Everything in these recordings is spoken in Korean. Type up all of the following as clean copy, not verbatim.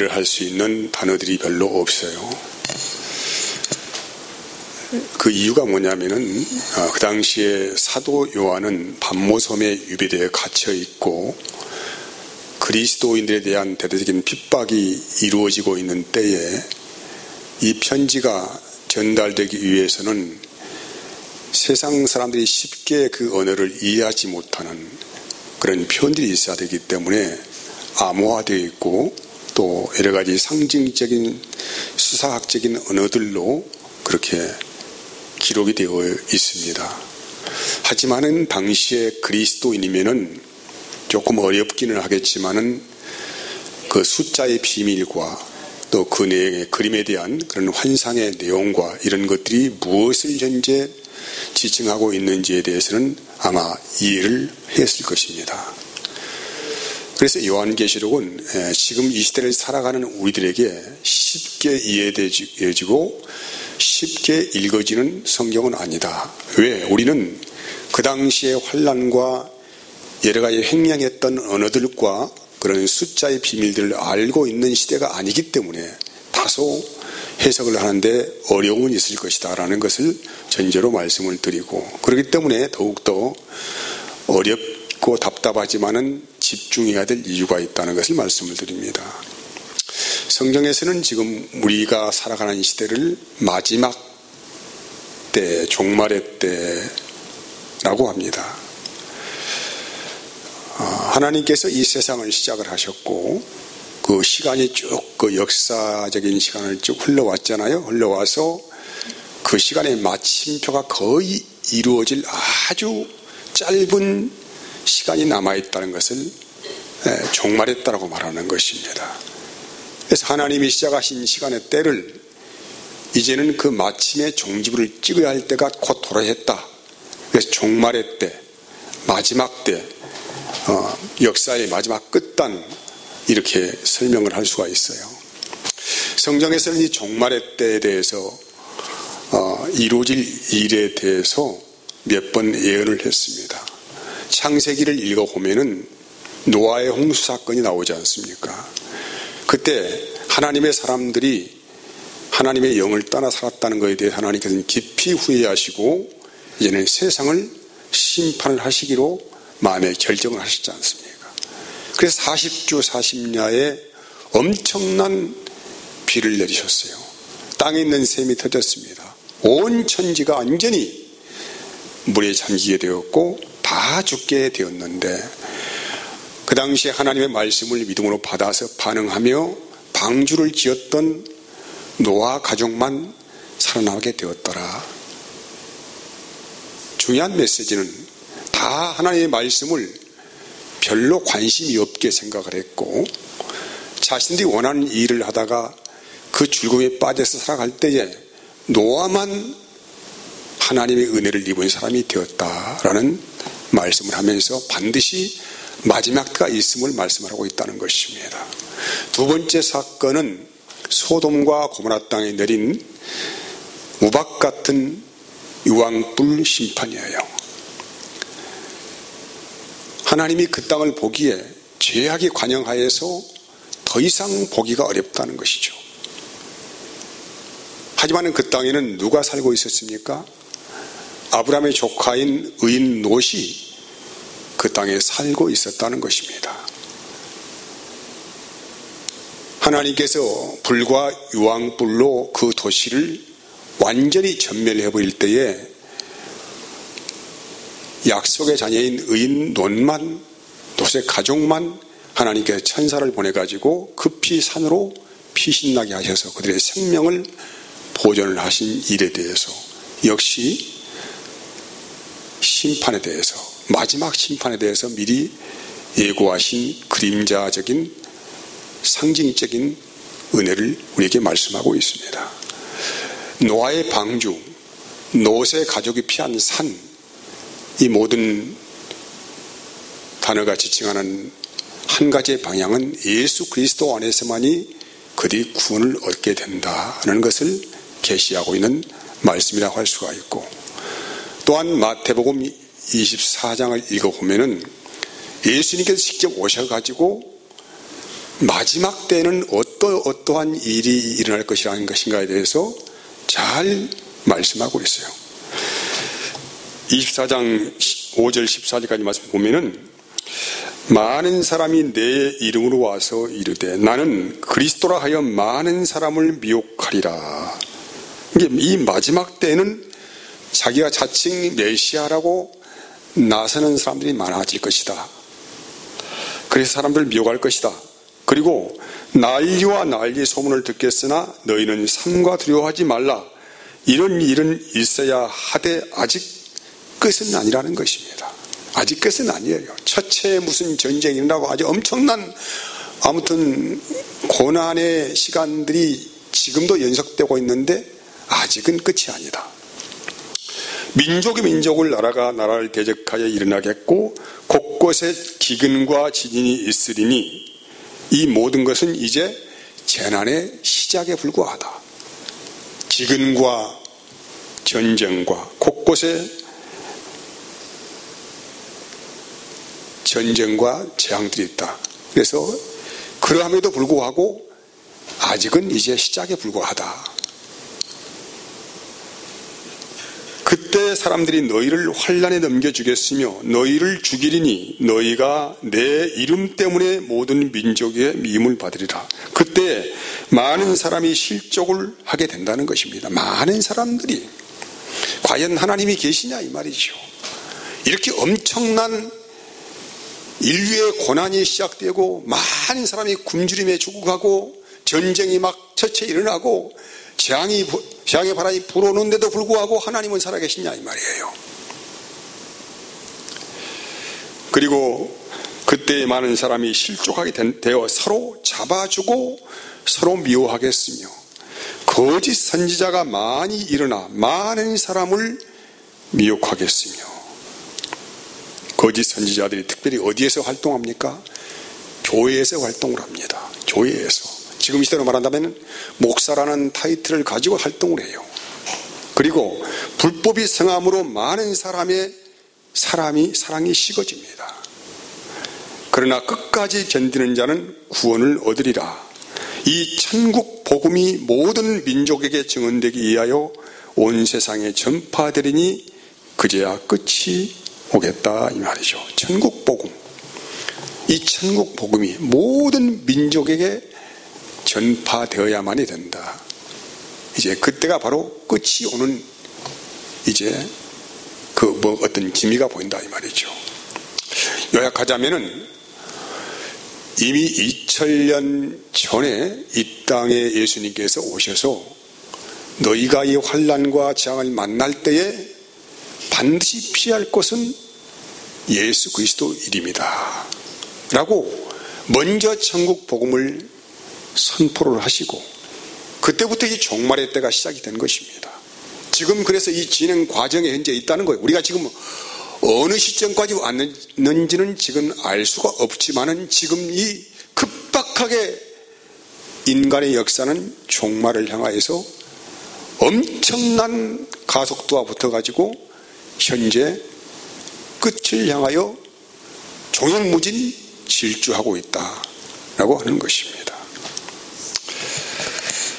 할 수 있는 단어들이 별로 없어요. 그 이유가 뭐냐면은 그 당시에 사도 요한은 반모섬에 유배되어 갇혀 있고 그리스도인들에 대한 대대적인 핍박이 이루어지고 있는 때에 이 편지가 전달되기 위해서는 세상 사람들이 쉽게 그 언어를 이해하지 못하는 그런 표현들이 있어야 되기 때문에 암호화되어 있고 또 여러 가지 상징적인 수사학적인 언어들로 그렇게 기록이 되어 있습니다. 하지만은 당시에 그리스도인이면은 조금 어렵기는 하겠지만은 그 숫자의 비밀과 또 그 내용의 그림에 대한 그런 환상의 내용과 이런 것들이 무엇을 현재 지칭하고 있는지에 대해서는 아마 이해를 했을 것입니다. 그래서 요한계시록은 지금 이 시대를 살아가는 우리들에게 쉽게 이해되어지고 쉽게 읽어지는 성경은 아니다. 왜? 우리는 그 당시의 환란과 여러 가지 횡령했던 언어들과 그런 숫자의 비밀들을 알고 있는 시대가 아니기 때문에 다소 해석을 하는데 어려움은 있을 것이다 라는 것을 전제로 말씀을 드리고, 그렇기 때문에 더욱더 어렵고 답답하지만은 집중해야 될 이유가 있다는 것을 말씀을 드립니다. 성경에서는 지금 우리가 살아가는 시대를 마지막 때, 종말의 때라고 합니다. 하나님께서 이 세상을 시작을 하셨고 그 시간이 쭉 그 역사적인 시간을 쭉 흘러왔잖아요. 흘러와서 그 시간의 마침표가 거의 이루어질 아주 짧은 시간이 남아있다는 것을 종말의 때라고 말하는 것입니다. 그래서 하나님이 시작하신 시간의 때를 이제는 그 마침의 종지부를 찍어야 할 때가 곧 도래했다. 그래서 종말의 때, 마지막 때, 역사의 마지막 끝단, 이렇게 설명을 할 수가 있어요. 성경에서는 이 종말의 때에 대해서 이루어질 일에 대해서 몇 번 예언을 했습니다. 창세기를 읽어보면은 노아의 홍수 사건이 나오지 않습니까? 그때 하나님의 사람들이 하나님의 영을 떠나 살았다는 것에 대해 하나님께서는 깊이 후회하시고 이제는 세상을 심판을 하시기로 마음에 결정을 하셨지 않습니까? 그래서 40주 40야에 엄청난 비를 내리셨어요. 땅에 있는 샘이 터졌습니다. 온 천지가 완전히 물에 잠기게 되었고 다 죽게 되었는데, 그 당시에 하나님의 말씀을 믿음으로 받아서 반응하며 방주를 지었던 노아 가족만 살아나게 되었더라. 중요한 메시지는 다 하나님의 말씀을 별로 관심이 없게 생각을 했고 자신들이 원하는 일을 하다가 그 즐거움에 빠져서 살아갈 때에 노아만 하나님의 은혜를 입은 사람이 되었다라는 말씀을 하면서 반드시 마지막 때가 있음을 말씀하고 있다는 것입니다. 두 번째 사건은 소돔과 고모라 땅에 내린 우박 같은 유황불 심판이에요. 하나님이 그 땅을 보기에 죄악이 관영하여서 더 이상 보기가 어렵다는 것이죠. 하지만 그 땅에는 누가 살고 있었습니까? 아브라함의 조카인 의인 롯이 그 땅에 살고 있었다는 것입니다. 하나님께서 불과 유황불로 그 도시를 완전히 전멸해버릴 때에 약속의 자녀인 의인 롯의 가족만 하나님께서 천사를 보내가지고 급히 산으로 피신나게 하셔서 그들의 생명을 보존을 하신 일에 대해서, 역시 심판에 대해서, 마지막 심판에 대해서 미리 예고하신 그림자적인 상징적인 은혜를 우리에게 말씀하고 있습니다. 노아의 방주, 롯의 가족이 피한 산, 이 모든 단어가 지칭하는 한 가지의 방향은 예수 그리스도 안에서만이 그들이 구원을 얻게 된다는 것을 계시하고 있는 말씀이라고 할 수가 있고, 또한 마태복음 24장을 읽어보면은 예수님께서 직접 오셔가지고 마지막 때에는 어떠한 일이 일어날 것이라는 것인가에 대해서 잘 말씀하고 있어요. 24장 5절 14절까지 말씀 보면은 많은 사람이 내 이름으로 와서 이르되 나는 그리스도라 하여 많은 사람을 미혹하리라. 이 마지막 때에는 자기가 자칭 메시아라고 나서는 사람들이 많아질 것이다. 그래서 사람들을 미혹할 것이다. 그리고 난리와 난리 소문을 듣겠으나 너희는 삼가 두려워하지 말라. 이런 일은 있어야 하되 아직 끝은 아니라는 것입니다. 아직 끝은 아니에요. 첫째 무슨 전쟁이 일어나고 아주 엄청난 아무튼 고난의 시간들이 지금도 연속되고 있는데 아직은 끝이 아니다. 민족이 민족을 나라가 나라를 대적하여 일어나겠고 곳곳에 기근과 지진이 있으리니 이 모든 것은 이제 재난의 시작에 불과하다. 기근과 전쟁과 곳곳에 전쟁과 재앙들이 있다. 그래서 그러함에도 불구하고 아직은 이제 시작에 불과하다. 그때 사람들이 너희를 환난에 넘겨주겠으며 너희를 죽이리니 너희가 내 이름 때문에 모든 민족의 미움을 받으리라. 그때 많은 사람이 실족을 하게 된다는 것입니다. 많은 사람들이 과연 하나님이 계시냐 이 말이죠. 이렇게 엄청난 인류의 고난이 시작되고 많은 사람이 굶주림에 죽어가고 전쟁이 막 처체 일어나고 재앙의 바람이 불어오는데도 불구하고 하나님은 살아계시냐 이 말이에요. 그리고 그때 많은 사람이 실족하게 되어 서로 잡아주고 서로 미워하겠으며 거짓 선지자가 많이 일어나 많은 사람을 미혹하겠으며. 거짓 선지자들이 특별히 어디에서 활동합니까? 교회에서 활동을 합니다. 교회에서. 지금 이 시대로 말한다면 목사라는 타이틀을 가지고 활동을 해요. 그리고 불법이 성함으로 많은 사람이 사랑이 식어집니다. 그러나 끝까지 견디는 자는 구원을 얻으리라. 이 천국 복음이 모든 민족에게 증언되기 위하여 온 세상에 전파되리니 그제야 끝이 오겠다 이 말이죠. 천국 복음. 이 천국 복음이 모든 민족에게 전파되어야만이 된다. 이제 그때가 바로 끝이 오는 이제 어떤 기미가 보인다 이 말이죠. 요약하자면은 이미 2000년 전에 이 땅에 예수님께서 오셔서 너희가 이 환난과 재앙을 만날 때에 반드시 피할 것은 예수 그리스도 이름이다 라고 먼저 천국 복음을 선포를 하시고 그때부터 이 종말의 때가 시작이 된 것입니다. 지금 그래서 이 진행 과정에 현재 있다는 거예요. 우리가 지금 어느 시점까지 왔는지는 지금 알 수가 없지만은 지금 이 급박하게 인간의 역사는 종말을 향하여서 엄청난 가속도와 붙어가지고 현재 끝을 향하여 종횡무진 질주하고 있다라고 하는 것입니다.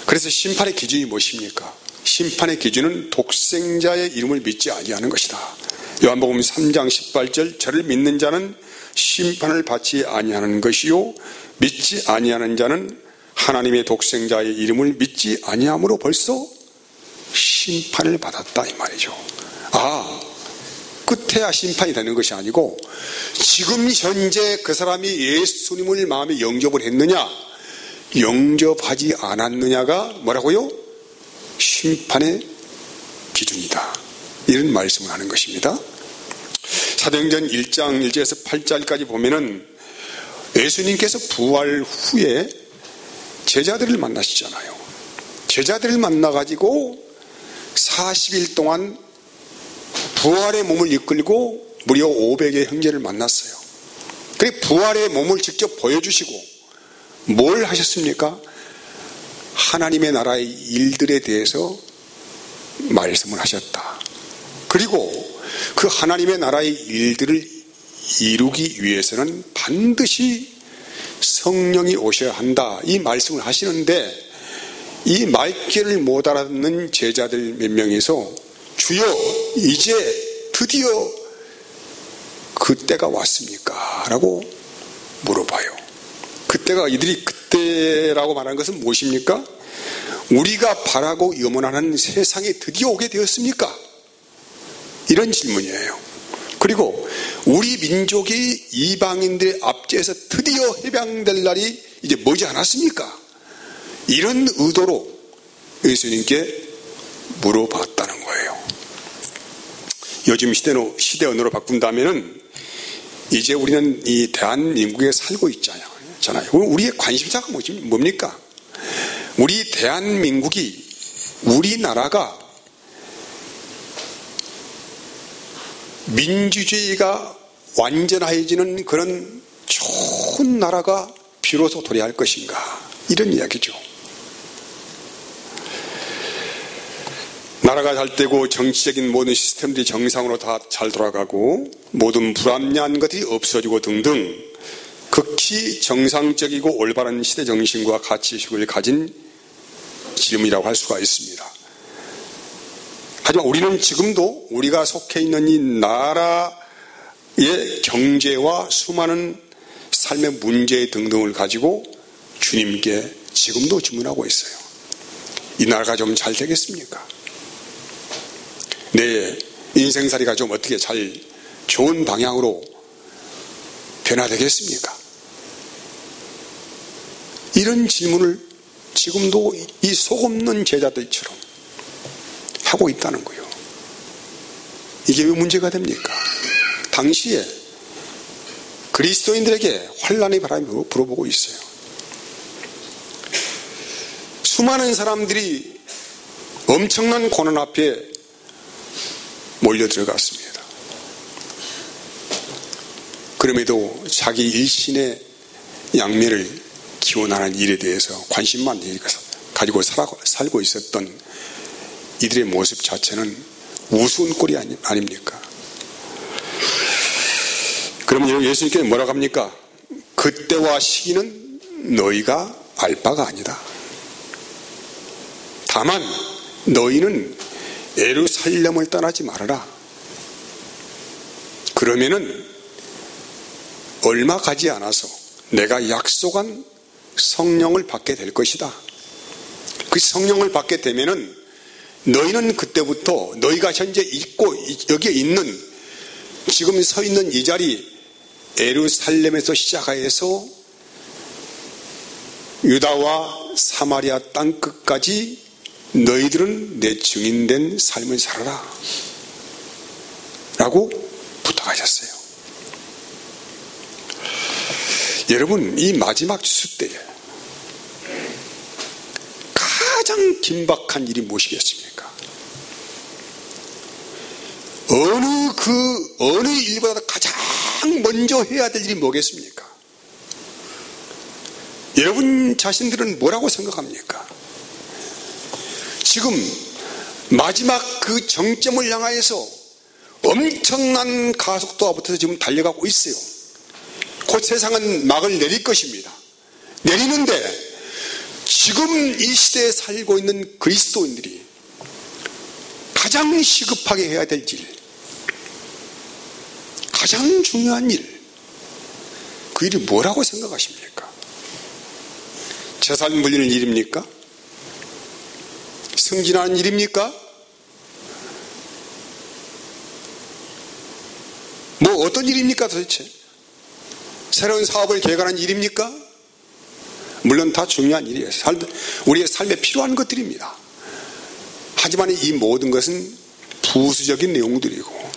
그래서 심판의 기준이 무엇입니까? 심판의 기준은 독생자의 이름을 믿지 아니하는 것이다. 요한복음 3장 18절 저를 믿는 자는 심판을 받지 아니하는 것이요 믿지 아니하는 자는 하나님의 독생자의 이름을 믿지 아니함으로 벌써 심판을 받았다 이 말이죠. 끝에야 심판이 되는 것이 아니고 지금 현재 그 사람이 예수님을 마음에 영접을 했느냐 영접하지 않았느냐가 뭐라고요? 심판의 기준이다. 이런 말씀을 하는 것입니다. 사도행전 1장 1절에서 8절까지 보면은 예수님께서 부활 후에 제자들을 만나시잖아요. 제자들을 만나가지고 40일 동안 부활의 몸을 이끌고 무려 500의 형제를 만났어요. 그리고 부활의 몸을 직접 보여주시고 뭘 하셨습니까? 하나님의 나라의 일들에 대해서 말씀을 하셨다. 그리고 그 하나님의 나라의 일들을 이루기 위해서는 반드시 성령이 오셔야 한다, 이 말씀을 하시는데 이 말귀를 못 알아듣는 제자들 몇 명이서 주여 이제 드디어 그때가 왔습니까? 라고 물어봐요. 그때가 이들이 그때라고 말하는 것은 무엇입니까? 우리가 바라고 염원하는 세상에 드디어 오게 되었습니까? 이런 질문이에요. 그리고 우리 민족이 이방인들의 압제에서 드디어 해방될 날이 이제 머지 않았습니까? 이런 의도로 예수님께 물어봤다는 거예요. 요즘 시대 언어로 바꾼다면은 이제 우리는 이 대한민국에 살고 있잖아요. 우리의 관심사가 뭡니까? 우리 대한민국이, 우리나라가 민주주의가 완전해지는 그런 좋은 나라가 비로소 도래할 것인가, 이런 이야기죠. 나라가 잘 되고 정치적인 모든 시스템들이 정상으로 다 잘 돌아가고 모든 불합리한 것들이 없어지고 등등 극히 정상적이고 올바른 시대 정신과 가치의식을 가진 질문이라고 할 수가 있습니다. 하지만 우리는 지금도 우리가 속해 있는 이 나라의 경제와 수많은 삶의 문제 등등을 가지고 주님께 지금도 주문하고 있어요. 이 나라가 좀 잘 되겠습니까? 내 인생살이가 좀 어떻게 잘 좋은 방향으로 변화되겠습니까? 이런 질문을 지금도 이 속없는 제자들처럼 하고 있다는 거예요. 이게 왜 문제가 됩니까? 당시에 그리스도인들에게 환난의 바람이 불어보고 있어요. 수많은 사람들이 엄청난 고난 앞에 몰려 들어갔습니다. 그럼에도 자기 일신의 양면을 기원하는 일에 대해서 관심만 가지고 살고 있었던 이들의 모습 자체는 우스운 꼴이 아닙니까? 그러면 예수님께서 뭐라고 합니까? 그때와 시기는 너희가 알 바가 아니다. 다만 너희는 예루살렘을 떠나지 말아라. 그러면은 얼마 가지 않아서 내가 약속한 성령을 받게 될 것이다. 그 성령을 받게 되면은 너희는 그때부터 너희가 현재 있고 여기에 있는 지금 서 있는 이 자리 예루살렘에서 시작해서 유다와 사마리아 땅 끝까지 너희들은 내 증인된 삶을 살아라 라고 부탁하셨어요. 여러분, 이 마지막 수 때에 가장 긴박한 일이 무엇이겠습니까? 어느 일보다 가장 먼저 해야 될 일이 뭐겠습니까? 여러분 자신들은 뭐라고 생각합니까? 지금 마지막 그 정점을 향하여서 엄청난 가속도가 붙어서 지금 달려가고 있어요. 곧 세상은 막을 내릴 것입니다. 내리는데 지금 이 시대에 살고 있는 그리스도인들이 가장 시급하게 해야 될 일, 가장 중요한 일, 그 일이 뭐라고 생각하십니까? 재산 물리는 일입니까? 승진하는 일입니까? 뭐 어떤 일입니까 도대체? 새로운 사업을 계획하는 일입니까? 물론 다 중요한 일이에요. 우리의 삶에 필요한 것들입니다. 하지만 이 모든 것은 부수적인 내용들이고,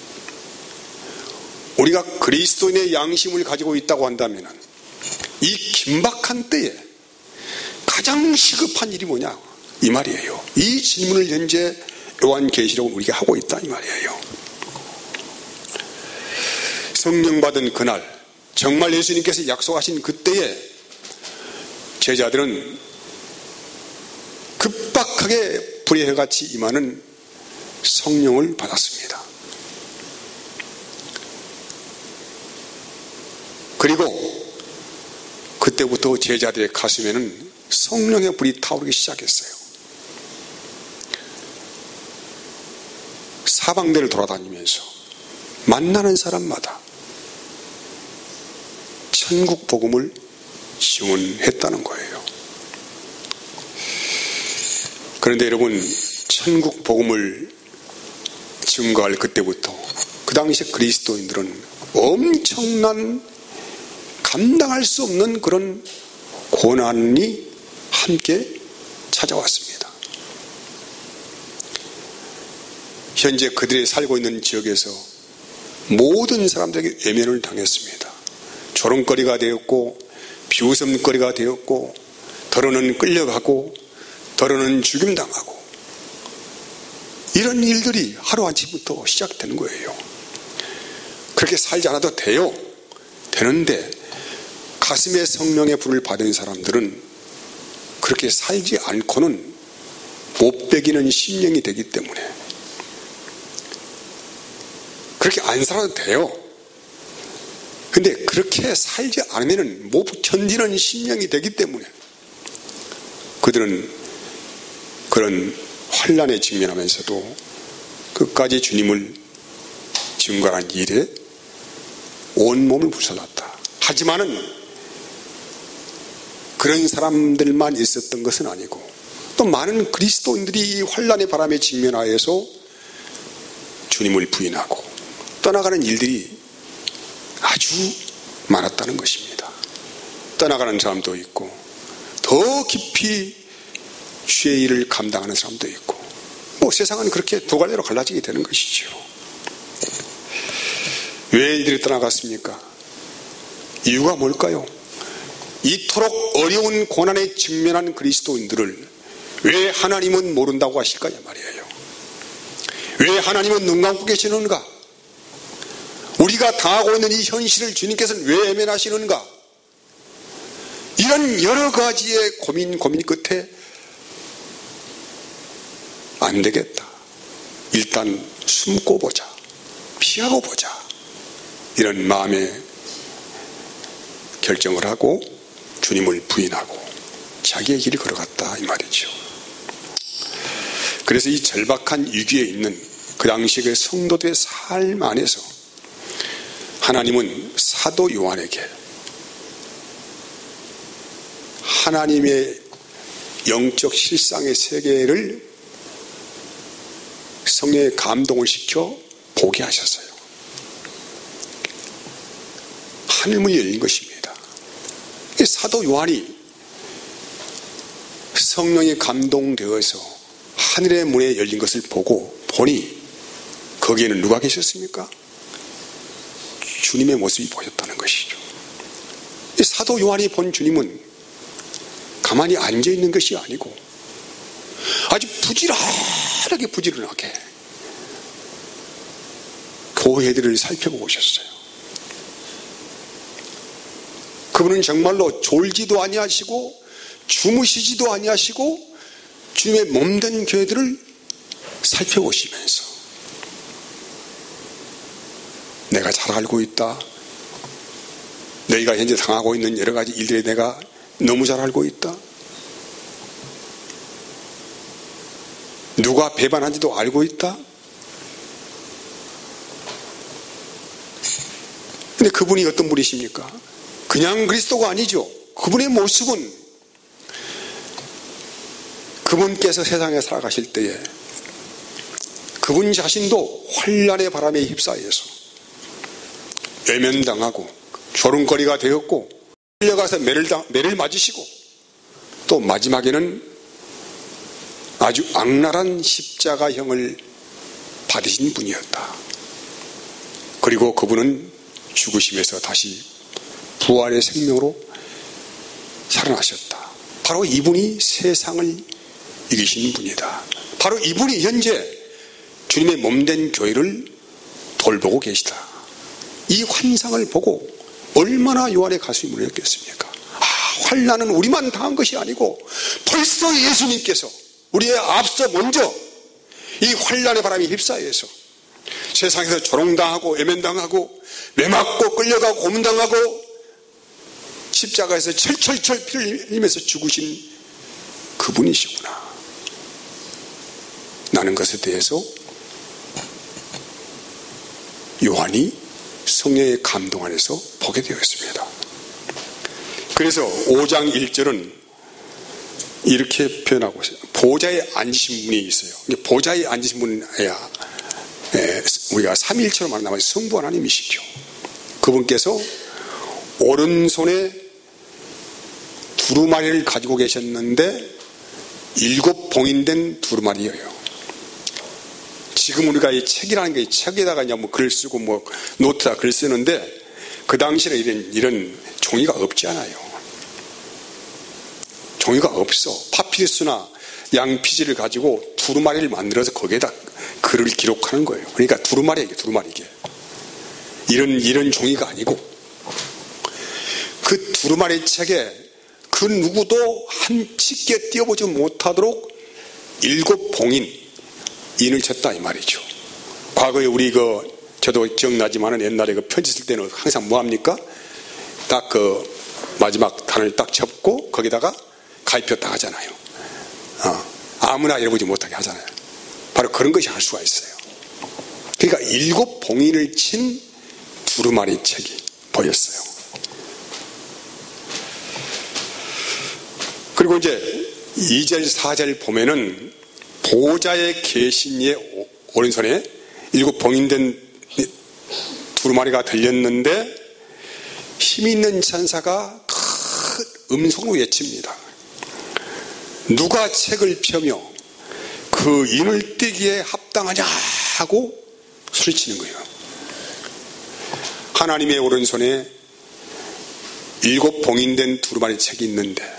우리가 그리스도인의 양심을 가지고 있다고 한다면 이 긴박한 때에 가장 시급한 일이 뭐냐, 이 말이에요. 이 질문을 현재 요한계시록은 우리가 하고 있다, 이 말이에요. 성령 받은 그날, 정말 예수님께서 약속하신 그때에 제자들은 급박하게 불의 해같이 임하는 성령을 받았습니다. 그리고 그때부터 제자들의 가슴에는 성령의 불이 타오르기 시작했어요. 사방대를 돌아다니면서 만나는 사람마다 천국 복음을 증언했다는 거예요. 그런데 여러분, 천국 복음을 증거할 그때부터 그 당시 그리스도인들은 엄청난 감당할 수 없는 그런 고난이 함께 찾아왔습니다. 현재 그들이 살고 있는 지역에서 모든 사람들에게 외면을 당했습니다. 조롱거리가 되었고 비웃음거리가 되었고 더러는 끌려가고 더러는 죽임당하고 이런 일들이 하루아침부터 시작되는 거예요. 그렇게 살지 않아도 돼요. 되는데 가슴에 성령의 불을 받은 사람들은 그렇게 살지 않고는 못 배기는 심령이 되기 때문에 그렇게 안 살아도 돼요. 근데 그렇게 살지 않으면 못 견디는 심령이 되기 때문에 그들은 그런 환난에 직면하면서도 끝까지 주님을 증거한 일에 온몸을 불살랐다. 하지만은 그런 사람들만 있었던 것은 아니고 또 많은 그리스도인들이 이 환난의 바람에 직면하여서 주님을 부인하고 떠나가는 일들이 아주 많았다는 것입니다. 떠나가는 사람도 있고 더 깊이 주의 일을 감당하는 사람도 있고 뭐 세상은 그렇게 두 갈래로 갈라지게 되는 것이죠. 왜 이들이 떠나갔습니까? 이유가 뭘까요? 이토록 어려운 고난에 직면한 그리스도인들을 왜 하나님은 모른다고 하실까요 말이에요. 왜 하나님은 눈 감고 계시는가? 우리가 당하고 있는 이 현실을 주님께서는 왜 외면하시는가? 이런 여러 가지의 고민 끝에 안 되겠다. 일단 숨고 보자. 피하고 보자. 이런 마음에 결정을 하고 주님을 부인하고 자기의 길을 걸어갔다 이 말이죠. 그래서 이 절박한 위기에 있는 그 당시의 성도들의 삶 안에서 하나님은 사도 요한에게 하나님의 영적 실상의 세계를 성령의 감동을 시켜 보게 하셨어요. 하늘문이 열린 것입니다. 사도 요한이 성령에 감동되어서 하늘의 문에 열린 것을 보니 거기에는 누가 계셨습니까? 주님의 모습이 보였다는 것이죠. 사도 요한이 본 주님은 가만히 앉아있는 것이 아니고 아주 부지런하게 교회들을 살펴보고 오셨어요. 그분은 정말로 졸지도 아니하시고 주무시지도 아니하시고 주님의 몸된 교회들을 살펴보시면서 내가 잘 알고 있다. 너희가 현재 당하고 있는 여러 가지 일들에 내가 너무 잘 알고 있다. 누가 배반한지도 알고 있다. 근데 그분이 어떤 분이십니까? 그냥 그리스도가 아니죠. 그분의 모습은 그분께서 세상에 살아가실 때에 그분 자신도 환난의 바람에 휩싸여서 외면당하고 조롱거리가 되었고 끌려가서 매를 맞으시고 또 마지막에는 아주 악랄한 십자가형을 받으신 분이었다. 그리고 그분은 죽으심에서 다시 부활의 생명으로 살아나셨다. 바로 이분이 세상을 이기신 분이다. 바로 이분이 현재 주님의 몸된 교회를 돌보고 계시다. 이 환상을 보고 얼마나 요한의 가슴이 울렸겠습니까? 환난은 우리만 당한 것이 아니고 벌써 예수님께서 우리의 앞서 먼저 이 환난의 바람에 휩싸여서 세상에서 조롱당하고 외면당하고 매맞고 끌려가고 고문당하고 십자가에서 철철철 피를 흘리면서 죽으신 그분이시구나. 나는 것에 대해서 요한이 성령의 감동 안에서 보게 되었습니다. 그래서 5장 1절은 이렇게 표현하고 있어요. 보좌에 앉으신 분이 있어요. 보좌에 앉으신 분이야 우리가 삼위일체로 말하면 성부 하나님이시죠. 그분께서 오른손에 두루마리를 가지고 계셨는데 7 봉인된 두루마리예요. 지금 우리가 이 책이라는 게 책에다가 그냥 뭐 글 쓰고 뭐 노트다 글 쓰는데 그 당시에는 이런 종이가 없지 않아요. 종이가 없어. 파피루스나 양피지를 가지고 두루마리를 만들어서 거기에다 글을 기록하는 거예요. 그러니까 두루마리에게 이런 종이가 아니고 그 두루마리 책에 그 누구도 쉽게 띄워보지 못하도록 7 봉인 인을 쳤다 이 말이죠. 과거에 우리 저도 기억나지만은 옛날에 편지 쓸 때는 항상 뭐 합니까? 딱 마지막 단을 딱 접고 거기다가 가입표 딱 하잖아요. 아무나 열어보지 못하게 하잖아요. 바로 그런 것이 할 수가 있어요. 그러니까 7 봉인을 친 두루마리 책이 보였어요. 그리고 이제 2절 4절 보면은 보좌에 계신 이의 오른손에 7 봉인된 두루마리가 들렸는데 힘 있는 천사가 큰 음성으로 외칩니다. 누가 책을 펴며 그 인을 떼기에 합당하냐 하고 소리치는 거예요. 하나님의 오른손에 7 봉인된 두루마리 책이 있는데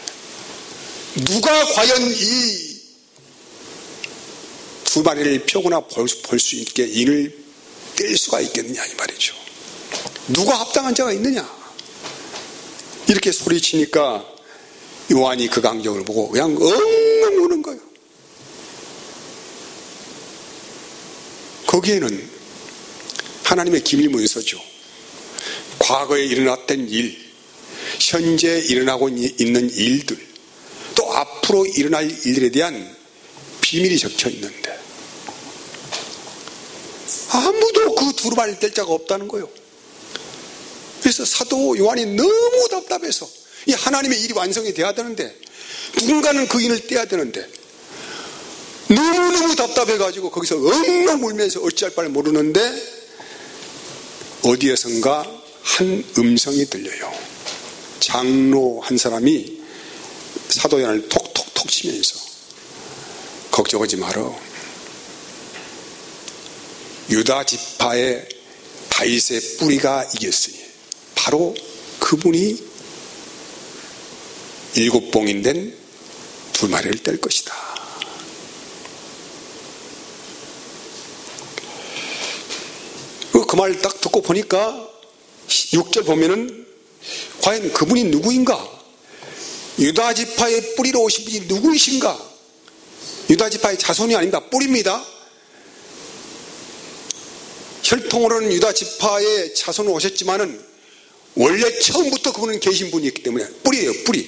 누가 과연 이 두루마리를 펴거나 볼 수 있게 인을 뗄 수가 있겠느냐 이 말이죠. 누가 합당한 자가 있느냐 이렇게 소리치니까 요한이 그 광경을 보고 그냥 엉엉 우는 거예요. 거기에는 하나님의 기밀 문서죠. 과거에 일어났던 일, 현재 일어나고 있는 일들, 또 앞으로 일어날 일들에 대한 비밀이 적혀 있는데 아무도 그 두루마리를 뗄 자가 없다는 거예요. 그래서 사도 요한이 너무 답답해서 이 하나님의 일이 완성이 돼야 되는데 누군가는 그 인을 떼야 되는데 너무너무 답답해가지고 거기서 엉엉 울면서 어찌할 바를 모르는데 어디에선가 한 음성이 들려요. 장로 한 사람이 사도 요한을 톡톡톡 치면서 걱정하지 마라. 유다 지파의 다윗의 뿌리가 이겼으니 바로 그분이 7 봉인된 두루마리를 뗄 것이다. 그 말 딱 듣고 보니까 6절 보면은 과연 그분이 누구인가? 유다 지파의 뿌리로 오신 분이 누구이신가? 유다 지파의 자손이 아닙니다. 뿌리입니다. 혈통으로는 유다 지파의 자손으로 오셨지만은 원래 처음부터 그분은 계신 분이었기 때문에 뿌리예요. 뿌리.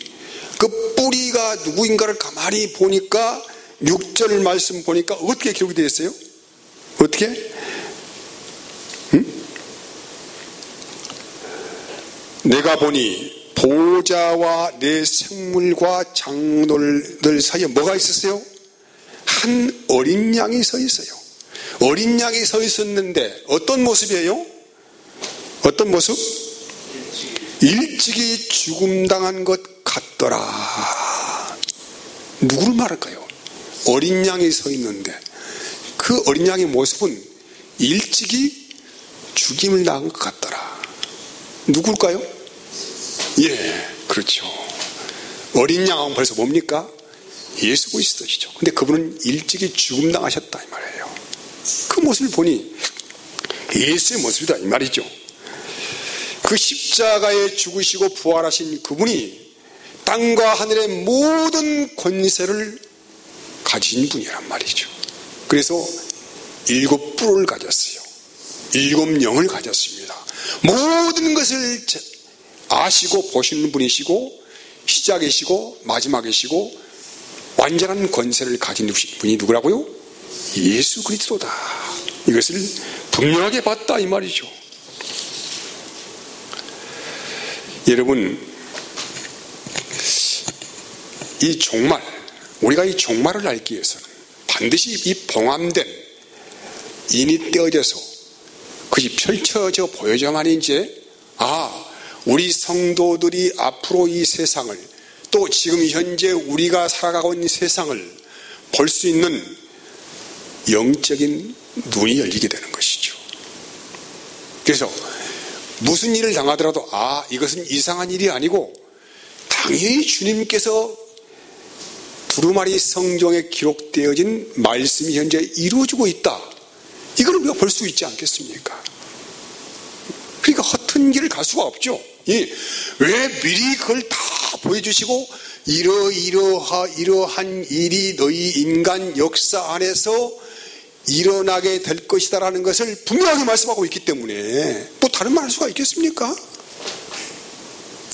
그 뿌리가 누구인가를 가만히 보니까 6절 말씀 보니까 어떻게 기록이 되어 있어요? 어떻게? 내가 보니 보좌와 내 생물과 장로들 사이에 뭐가 있었어요? 한 어린 양이 서 있어요. 어린 양이 서 있었는데 어떤 모습이에요? 어떤 모습? 일찍이 죽음당한 것 같더라. 누구를 말할까요? 어린 양이 서 있는데 그 어린 양의 모습은 일찍이 죽임을 당한 것 같더라. 누굴까요? 예, 그렇죠. 어린 양은 벌써 뭡니까? 예수 그리스도시죠. 근데 그분은 일찍이 죽음당하셨다 이 말이에요. 그 모습을 보니 예수의 모습이다 이 말이죠. 그 십자가에 죽으시고 부활하신 그분이 땅과 하늘의 모든 권세를 가진 분이란 말이죠. 그래서 7 뿔을 가졌어요. 7 영을 가졌습니다. 모든 것을 아시고 보시는 분이시고 시작이시고 마지막이시고 완전한 권세를 가진 분이 누구라고요? 예수 그리스도다. 이것을 분명하게 봤다 이 말이죠. 여러분, 이 종말, 우리가 이 종말을 알기 위해서는 반드시 이 봉함된 인이 떼어져서 그것이 펼쳐져 보여져야만 이제 우리 성도들이 앞으로 이 세상을, 또 지금 현재 우리가 살아가고 있는 세상을 볼 수 있는 영적인 눈이 열리게 되는 것이죠. 그래서 무슨 일을 당하더라도 이것은 이상한 일이 아니고 당연히 주님께서 두루마리 성경에 기록되어진 말씀이 현재 이루어지고 있다. 이걸 우리가 볼 수 있지 않겠습니까? 그러니까 허튼 길을 갈 수가 없죠. 왜 미리 그걸 다 보여주시고 이러한 일이 너희 인간 역사 안에서 일어나게 될 것이다라는 것을 분명하게 말씀하고 있기 때문에 또 다른 말 할 수가 있겠습니까?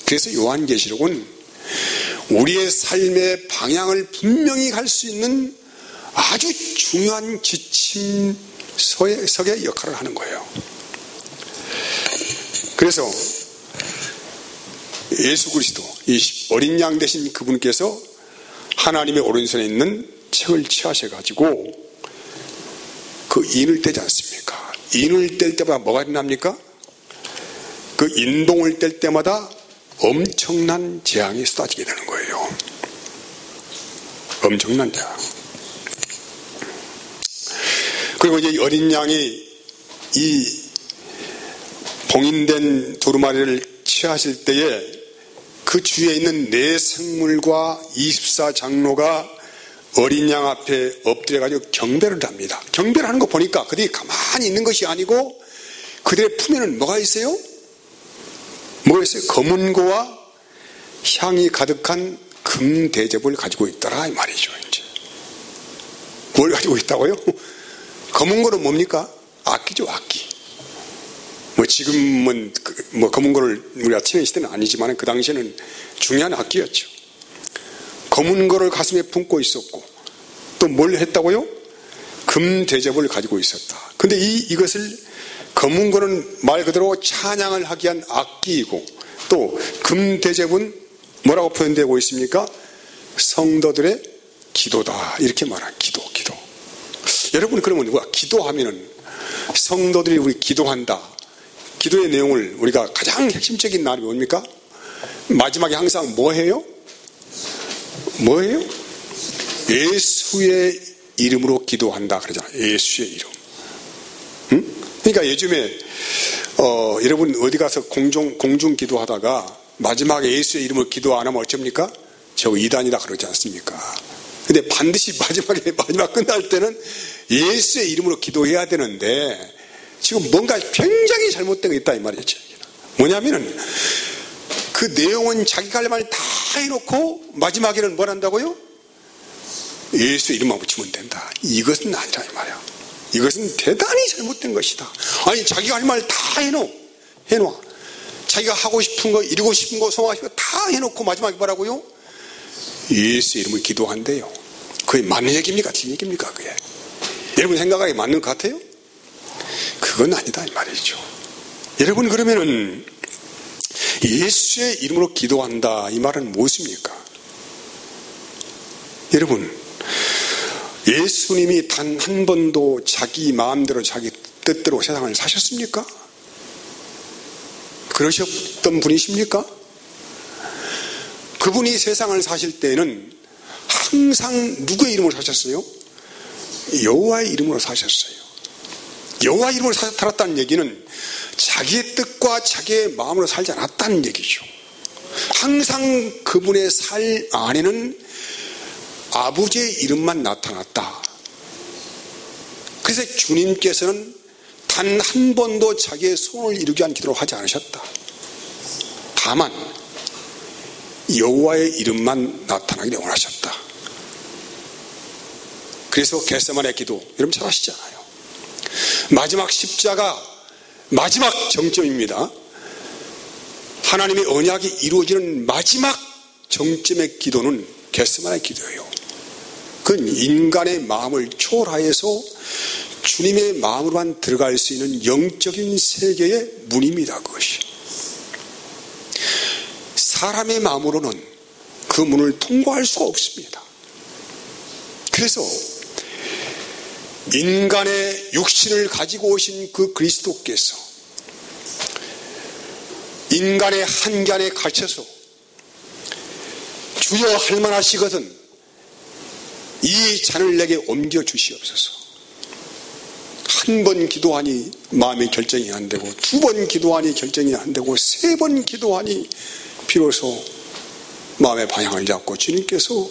그래서 요한계시록은 우리의 삶의 방향을 분명히 갈 수 있는 아주 중요한 지침석의 역할을 하는 거예요. 그래서 예수 그리스도, 이 어린 양 되신 그분께서 하나님의 오른손에 있는 책을 취하셔가지고 그 인을 떼지 않습니까? 인을 뗄 때마다 뭐가 일어납니까? 그 인동을 뗄 때마다 엄청난 재앙이 쏟아지게 되는 거예요. 엄청난 재앙. 그리고 이제 어린 양이 이 봉인된 두루마리를 취하실 때에 그 주위에 있는 네 생물과 24장로가 어린 양 앞에 엎드려가지고 경배를 합니다. 경배를 하는 거 보니까 그들이 가만히 있는 것이 아니고 그들의 품에는 뭐가 있어요? 뭐가 있어요? 검은 고와 향이 가득한 금대접을 가지고 있더라 이 말이죠. 이제 뭘 가지고 있다고요? 검은 고는 뭡니까? 악기죠, 악기. 지금은 검은 거를 우리가 치는 시대는 아니지만 그 당시에는 중요한 악기였죠. 검은 거를 가슴에 품고 있었고 또 뭘 했다고요? 금 대접을 가지고 있었다. 근데 이것을 검은 거는 말 그대로 찬양을 하기 위한 악기이고 또 금 대접은 뭐라고 표현되고 있습니까? 성도들의 기도다 이렇게 말한 기도. 여러분 그러면 우리가 기도하면은 성도들이 우리 기도한다. 기도의 내용을 우리가 가장 핵심적인 말이 뭡니까? 마지막에 항상 뭐 해요? 뭐예요? 예수의 이름으로 기도한다 그러잖아요. 예수의 이름. 응? 그러니까 요즘에 여러분 어디 가서 공중 기도하다가 마지막에 예수의 이름으로 기도 안 하면 어쩝니까? 저거 이단이다 그러지 않습니까? 근데 반드시 마지막 끝날 때는 예수의 이름으로 기도해야 되는데 지금 뭔가 굉장히 잘못된 게 있다 이 말이죠. 뭐냐면은 그 내용은 자기가 할 말 다 해놓고 마지막에는 뭘 한다고요? 예수의 이름만 붙이면 된다. 이것은 아니라 이 말이야. 이것은 대단히 잘못된 것이다. 아니 자기가 할 말 다 해놓아. 자기가 하고 싶은 거, 이루고 싶은 거, 소망하고 싶은 거 다 해놓고 마지막에 뭐라고요? 예수의 이름을 기도한대요. 그게 맞는 얘기입니까? 틀린 얘기입니까? 그게 여러분 생각하기에 맞는 것 같아요? 그건 아니다 이 말이죠. 여러분 그러면은 예수의 이름으로 기도한다 이 말은 무엇입니까? 여러분 예수님이 단 한 번도 자기 마음대로 자기 뜻대로 세상을 사셨습니까? 그러셨던 분이십니까? 그분이 세상을 사실 때는 항상 누구의 이름으로 사셨어요? 여호와의 이름으로 사셨어요. 여호와 이름으로 살았다는 얘기는 자기의 뜻과 자기의 마음으로 살지 않았다는 얘기죠. 항상 그분의 삶 안에는 아버지의 이름만 나타났다. 그래서 주님께서는 단 한 번도 자기의 소원을 이루기 위한 기도를 하지 않으셨다. 다만 여호와의 이름만 나타나기를 원하셨다. 그래서 겟세마네 기도 여러분 잘 아시잖아요. 마지막 십자가 마지막 정점입니다. 하나님의 언약이 이루어지는 마지막 정점의 기도는 겟세마네 기도예요. 그건 인간의 마음을 초월하여서 주님의 마음으로만 들어갈 수 있는 영적인 세계의 문입니다. 그것이 사람의 마음으로는 그 문을 통과할 수가 없습니다. 그래서 인간의 육신을 가지고 오신 그 그리스도께서 인간의 한계 안에 갇혀서 주여 할 만하시거든 이 잔을 내게 옮겨 주시옵소서. 한 번 기도하니 마음의 결정이 안 되고, 두 번 기도하니 결정이 안 되고, 세 번 기도하니 비로소 마음의 방향을 잡고 주님께서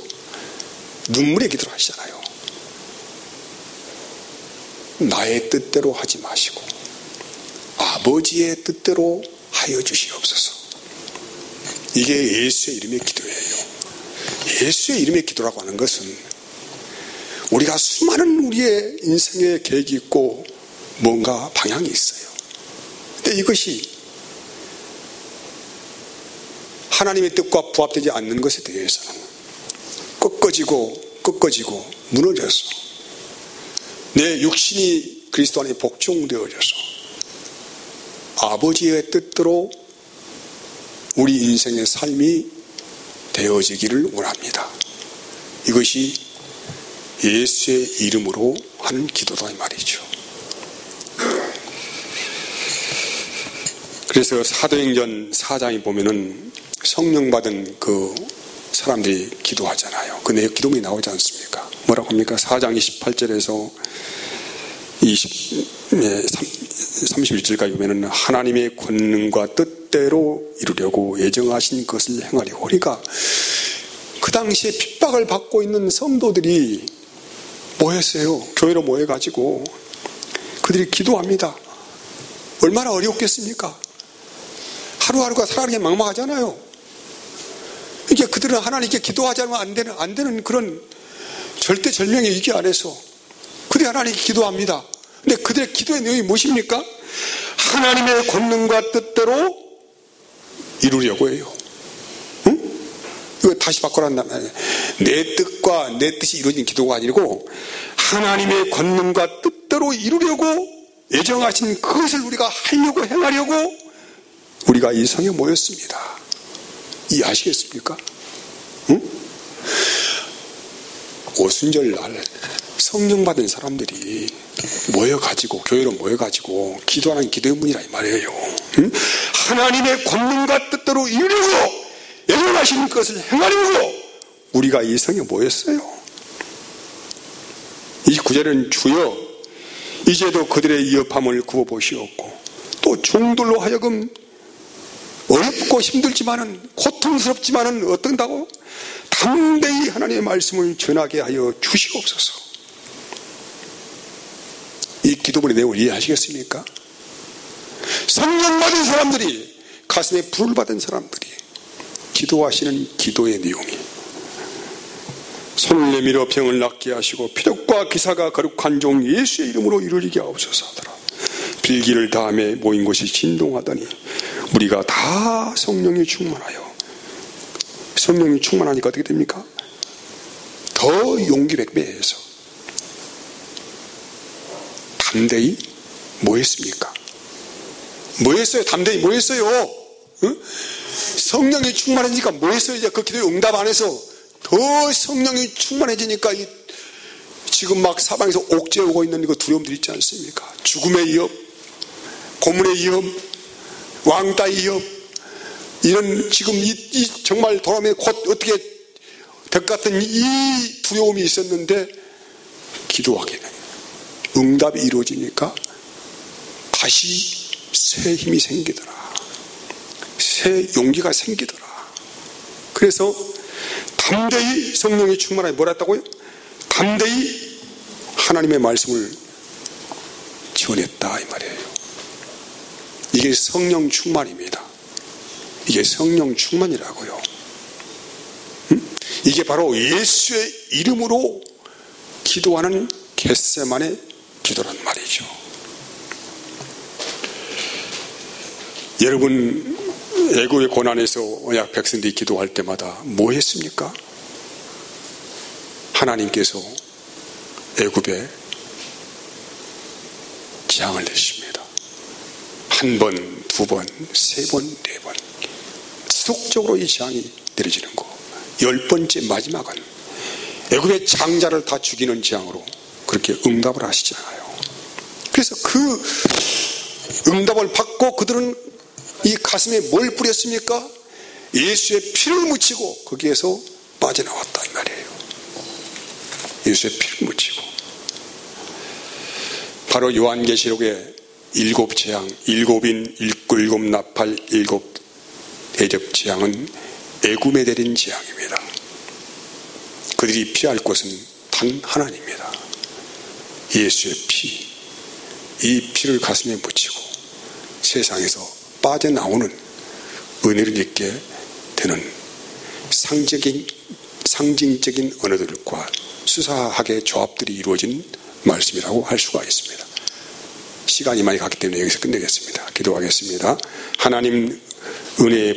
눈물의 기도를 하시잖아요. 나의 뜻대로 하지 마시고 아버지의 뜻대로 하여 주시옵소서. 이게 예수의 이름의 기도예요. 예수의 이름의 기도라고 하는 것은 우리가 수많은 우리의 인생의 계획이 있고 뭔가 방향이 있어요. 근데 이것이 하나님의 뜻과 부합되지 않는 것에 대해서는 꺾어지고 무너져서 내 육신이 그리스도 안에 복종되어져서 아버지의 뜻대로 우리 인생의 삶이 되어지기를 원합니다. 이것이 예수의 이름으로 하는 기도다 이 말이죠. 그래서 사도행전 4장에 보면은 성령 받은 그 사람들이 기도하잖아요. 그 내용 기도문이 나오지 않습니까? 뭐라고 합니까? 4장 28절에서 31절까지 보면은 하나님의 권능과 뜻대로 이루려고 예정하신 것을 행하려고. 그러니까 그 당시에 핍박을 받고 있는 성도들이 모였어요. 교회로 모여가지고 그들이 기도합니다. 얼마나 어렵겠습니까? 하루하루가 살아가기 막막하잖아요. 이게 그들은 하나님께 기도하지 않으면 안 되는 그런 절대절명의 위기 안에서 그들이 하나님께 기도합니다. 근데 그들의 기도의 내용이 무엇입니까? 하나님의 권능과 뜻대로 이루려고 해요. 응? 이거 다시 바꿔란단 말이에요. 내 뜻과 내 뜻이 이루어진 기도가 아니고 하나님의 권능과 뜻대로 이루려고 예정하신 그것을 우리가 하려고 행하려고 우리가 이 성에 모였습니다. 이해하시겠습니까? 응? 오순절날 성령 받은 사람들이 모여가지고 교회로 모여가지고 기도하는 기도의 문이라 이 말이에요. 응? 하나님의 권능과 뜻대로 이루려고 예정하신 것을 행하려고 우리가 이 성에 모였어요. 29절은 주여 이제도 그들의 위협함을 구워보시옵고 또 종들로 하여금 어렵고 힘들지만은 고통스럽지만은 어떤다고 담대히 하나님의 말씀을 전하게 하여 주시옵소서. 이 기도문의 내용을 이해하시겠습니까? 성령 받은 사람들이, 가슴에 불을 받은 사람들이 기도하시는 기도의 내용이 손을 내밀어 병을 낫게 하시고 표적과 기사가 거룩한 종 예수의 이름으로 이루어지게 하옵소서 하더라. 빌기를 다음에 모인 곳이 진동하더니 우리가 다 성령이 충만하여, 성령이 충만하니까 어떻게 됩니까? 더 용기 백배해서 담대히 뭐 했습니까? 뭐 했어요? 담대히 뭐 했어요? 응? 성령이 충만해지니까 뭐 했어요? 이제 그 기도의 응답 안에서 더 성령이 충만해지니까 지금 막 사방에서 옥죄 오고 있는 그 두려움들 있지 않습니까? 죽음의 위협, 고문의 위협, 왕따의 위협, 이런 지금 정말 돌아오면 곧 어떻게 될 것 같은 이 두려움이 있었는데 기도하게 되는 응답이 이루어지니까 다시 새 힘이 생기더라. 새 용기가 생기더라. 그래서 담대히 성령이 충만하게 뭐라 했다고요? 담대히 하나님의 말씀을 전했다 이 말이에요. 이게 성령 충만입니다. 이게 성령 충만이라고요. 이게 바로 예수의 이름으로 기도하는 겟세마네 기도란 말이죠. 여러분 애굽의 고난에서 언약 백성들이 기도할 때마다 뭐 했습니까? 하나님께서 애굽에 재앙을 내십니다. 한 번, 두 번, 세 번, 네 번 지속적으로 이 재앙이 내려지는 거. 10번째 마지막은 애굽의 장자를 다 죽이는 재앙으로 그렇게 응답을 하시잖아요. 그래서 그 응답을 받고 그들은 이 가슴에 뭘 뿌렸습니까? 예수의 피를 묻히고 거기에서 빠져나왔다 이 말이에요. 예수의 피를 묻히고. 바로 요한계시록의 7 재앙, 7인, 7 나팔, 7 대접 재앙은 애굽에 내린 재앙입니다. 그들이 피할 곳은 단 하나입니다. 예수의 피, 이 피를 가슴에 묻히고 세상에서 빠져나오는 은혜를 입게 되는 상징적인 언어들과 수사하게 조합들이 이루어진 말씀이라고 할 수가 있습니다. 시간이 많이 갔기 때문에 여기서 끝내겠습니다. 기도하겠습니다. 하나님 은혜의